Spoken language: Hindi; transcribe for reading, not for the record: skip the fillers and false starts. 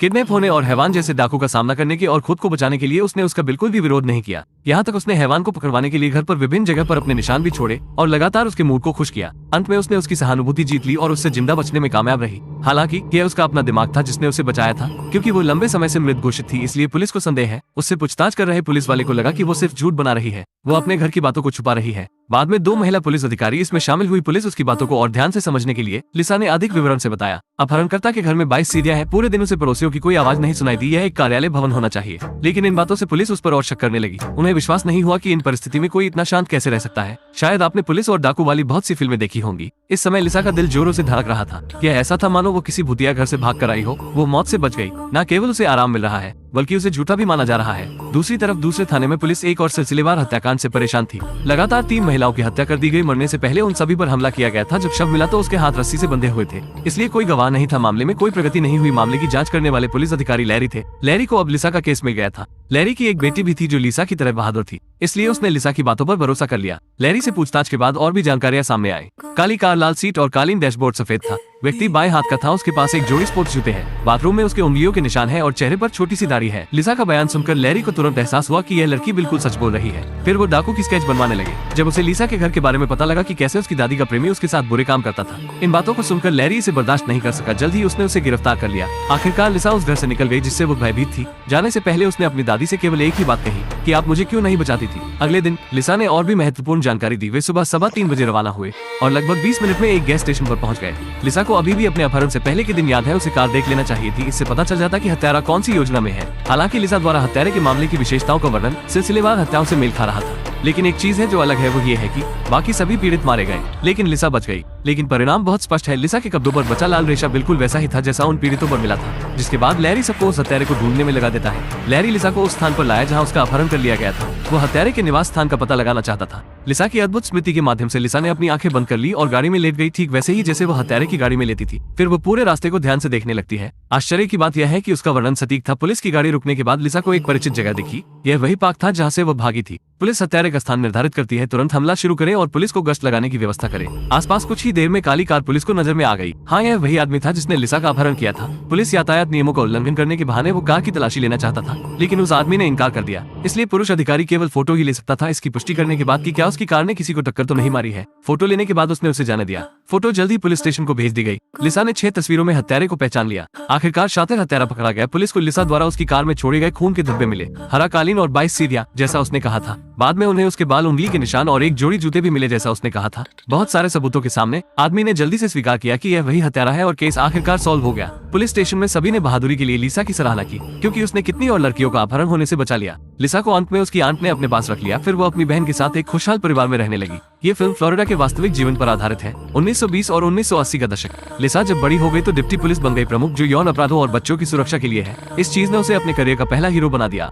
किडनैप होने और हैवान जैसे डाकू का सामना करने के और खुद को बचाने के लिए उसने उसका बिल्कुल भी विरोध नहीं किया। यहाँ तक उसने हैवान को पकड़वाने के लिए घर पर विभिन्न जगह पर अपने निशान भी छोड़े और लगातार उसके मूड को खुश किया। अंत में उसने उसकी सहानुभूति जीत ली और उससे जिंदा बचने में कामयाब रही। हालांकि यह उसका अपना दिमाग था जिसने उसे बचाया था, क्योंकि वो लंबे समय से मृत घोषित थी, इसलिए पुलिस को संदेह है। उससे पूछताछ कर रहे पुलिस वाले को लगा कि वो सिर्फ झूठ बना रही है, वो अपने घर की बातों को छुपा रही है। बाद में 2 महिला पुलिस अधिकारी इसमें शामिल हुई। पुलिस उसकी बातों को और ध्यान से समझने के लिए लिसा ने अधिक विवरण से बताया। अपहरणकर्ता के घर में 22 सीढ़ियां हैं। पूरे दिन उसे पड़ोसियों की कोई आवाज नहीं सुनाई दी। यह एक कार्यालय भवन होना चाहिए। लेकिन इन बातों से पुलिस उस पर और शक करने लगी। उन्हें विश्वास नहीं हुआ कि इन परिस्थिति में कोई इतना शांत कैसे रह सकता है। शायद आपने पुलिस और डाकू वाली बहुत सी फिल्में देखी होंगी। इस समय लिसा का दिल जोरों से धड़क रहा था। यह ऐसा था मानो वो किसी भूतिया घर से भाग कर आई हो। वो मौत से बच गई। न केवल उसे आराम मिल रहा है, बल्कि उसे झूठा भी माना जा रहा है। दूसरी तरफ दूसरे थाने में पुलिस एक और सिलसिलेवार हत्याकांड से परेशान थी। लगातार 3 महिलाओं की हत्या कर दी गई। मरने से पहले उन सभी पर हमला किया गया था। जब शव मिला तो उसके हाथ रस्सी से बंधे हुए थे, इसलिए कोई गवाह नहीं था। मामले में कोई प्रगति नहीं हुई। मामले की जांच करने वाले पुलिस अधिकारी लैरी थे। लैरी को अब लिसा का केस मिल गया था। लैरी की एक बेटी भी थी जो लिसा की तरह बहादुर थी, इसलिए उसने लिसा की बातों पर भरोसा कर लिया। लैरी से पूछताछ के बाद और भी जानकारियां सामने आई। काली कार, लाल सीट और कालीन डैशबोर्ड सफेद था। व्यक्ति बाएं हाथ का था। उसके पास एक जोड़ी स्पोर्ट्स जूते हैं। बाथरूम में उसके उंगलियों के निशान हैं और चेहरे पर छोटी सी दाढ़ी है। लिसा का बयान सुनकर लैरी को तुरंत एहसास हुआ कि यह लड़की बिल्कुल सच बोल रही है। फिर वो डाकू की स्केच बनवाने लगे। जब उसे लिसा के घर के बारे में पता लगा कि कैसे उसकी दादी का प्रेमी उसके साथ बुरे काम करता था, इन बातों को सुनकर लैरी इसे बर्दाश्त नहीं कर सका। जल्द ही उसने उसे गिरफ्तार कर लिया। आखिरकार लिसा उस घर से निकल गई जिससे वो भयभीत थी। जाने से पहले उसने अपनी दादी से केवल एक ही बात कही कि आप मुझे क्यों नहीं बचाती थी। अगले दिन लिसा ने और भी महत्वपूर्ण जानकारी दी। वे सुबह 3:15 बजे रवाना हुए और लगभग 20 मिनट में एक गैस स्टेशन पर पहुंच गए। लिसा को अभी भी अपने अपहरण से पहले के दिन याद है। उसे कार देख लेना चाहिए थी। इससे पता चल जाता कि हत्यारा कौन सी योजना में है। हालांकि लिसा द्वारा हत्यारे के मामले की विशेषताओं का वर्णन सिलसिलेवार हत्याओं से मेल खा रहा था, लेकिन एक चीज है जो अलग है, वो ये है कि बाकी सभी पीड़ित मारे गए, लेकिन लिसा बच गई। लेकिन परिणाम बहुत स्पष्ट है। लिसा के कब्जों पर बचा लाल रेशा बिल्कुल वैसा ही था जैसा उन पीड़ितों पर मिला था। जिसके बाद लैरी सबको उस हत्यारे को ढूंढने में लगा देता है। लैरी लिसा को उस स्थान पर लाया जहां उसका अपहरण कर लिया गया था। वो हत्यारे के निवास स्थान का पता लगाना चाहता था। लिसा की अद्भुत स्मृति के माध्यम से लिसा ने अपनी आंखें बंद कर ली और गाड़ी में लेट गई, ठीक वैसे ही जैसे वो हत्यारे की गाड़ी में लेती थी। फिर वो पूरे रास्ते को ध्यान से देखने लगती है। आश्चर्य की बात यह है कि उसका वर्णन सटीक था। पुलिस की गाड़ी रुकने के बाद लिसा को एक परिचित जगह दिखी। यह वही पार्क था जहाँ से वो भागी थी। पुलिस हत्यारे का स्थान निर्धारित करती है। तुरंत हमला शुरू करे और पुलिस को गश्त लगाने की व्यवस्था करे। आसपास कुछ ही देर में काली कार पुलिस को नजर में आ गई। हाँ, यह वही आदमी था जिसने लिसा का अपहरण किया था। पुलिस यातायात नियमों का उल्लंघन करने के बहाने वो कार की तलाशी लेना चाहता था, लेकिन उस आदमी ने इनकार कर दिया। इसलिए पुरुष अधिकारी केवल फोटो ही ले सकता था, इसकी पुष्टि करने के बाद कि क्या उसकी कार ने किसी को टक्कर तो नहीं मारी है। फोटो लेने के बाद उसने उसे जाने दिया। फोटो जल्द ही पुलिस स्टेशन को भेज दी गई। लिसा ने 6 तस्वीरों में हत्यारे को पहचान लिया। आखिरकार शातिर हत्यारा पकड़ा गया। पुलिस को लिसा द्वारा उसकी कार में छोड़े गए खून के धब्बे मिले, हरा कालीन और 22 सीढ़ियां जैसा उसने कहा था। बाद में उन्हें उसके बाल, उंगली के निशान और एक जोड़ी जूते भी मिले जैसा उसने कहा था। बहुत सारे सबूतों के सामने आदमी ने जल्दी से स्वीकार किया कि यह वही हत्यारा है और केस आखिरकार सॉल्व हो गया। पुलिस स्टेशन में सभी ने बहादुरी के लिए लिसा की सराहना की, क्योंकि उसने कितनी और लड़कियों का अपहरण होने से बचा लिया। लिसा को अंत में उसकी आंट ने अपने पास रख लिया। फिर वो अपनी बहन के साथ एक खुशहाल परिवार में रहने लगी। ये फिल्म फ्लोरिडा के वास्तविक जीवन पर आधारित है। 1920 और 1980 का दशक। लिसा जब बड़ी हो गई तो डिप्टी पुलिस बन गई प्रमुख, जो यौन अपराधों और बच्चों की सुरक्षा के लिए है। इस चीज ने उसे अपने करियर का पहला हीरो बना दिया।